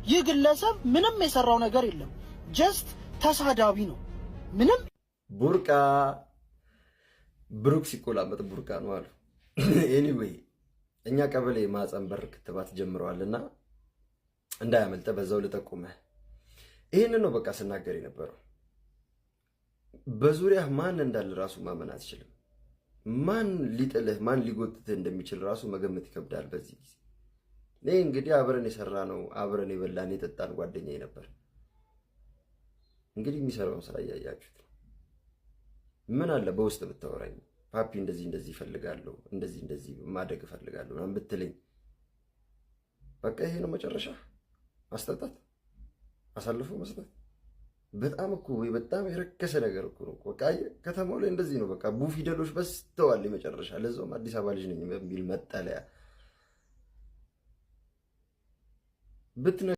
ይህ ግለሰብ ምንም የሰራው ነገር የለም። ጀስት ተሳዳቢ ነው። ምንም ቡርቃ ብሩክ ሲቆላመጥ ቡርቃ ነው አሉ። ኤኒዌይ እኛ ቀበሌ ማህፀን በር ክትባት ጀምረዋልና እንዳያመልጠ በዛው ልጠቁመህ። ይሄንን ነው በቃ ስናገር የነበረው። በዙሪያ ማን እንዳለ ራሱ ማመን አትችልም። ማን ሊጥልህ ማን ሊጎትትህ እንደሚችል ራሱ መገመት ይከብዳል በዚህ ጊዜ። እኔ እንግዲህ አብረን የሰራ ነው አብረን የበላን የጠጣን ጓደኛዬ ነበር። እንግዲህ የሚሰራውን ስራ እያያችሁት ነው። ምን አለ በውስጥ ብታወራኝ፣ ፓፒ እንደዚህ እንደዚህ እፈልጋለሁ እንደዚህ ማደግ እፈልጋለሁ ምናምን ብትለኝ፣ በቃ ይሄ ነው መጨረሻ። ማስጠጣት፣ አሳልፎ መስጠት በጣም እኮ ወይ በጣም የረከሰ ነገር እኮ ነው። በቃ ከተማው ላይ እንደዚህ ነው። በቃ ቡ ፊደሎች በስተዋል የመጨረሻ። ለዛውም አዲስ አበባ ልጅ ነኝ በሚል መጠለያ ብትነ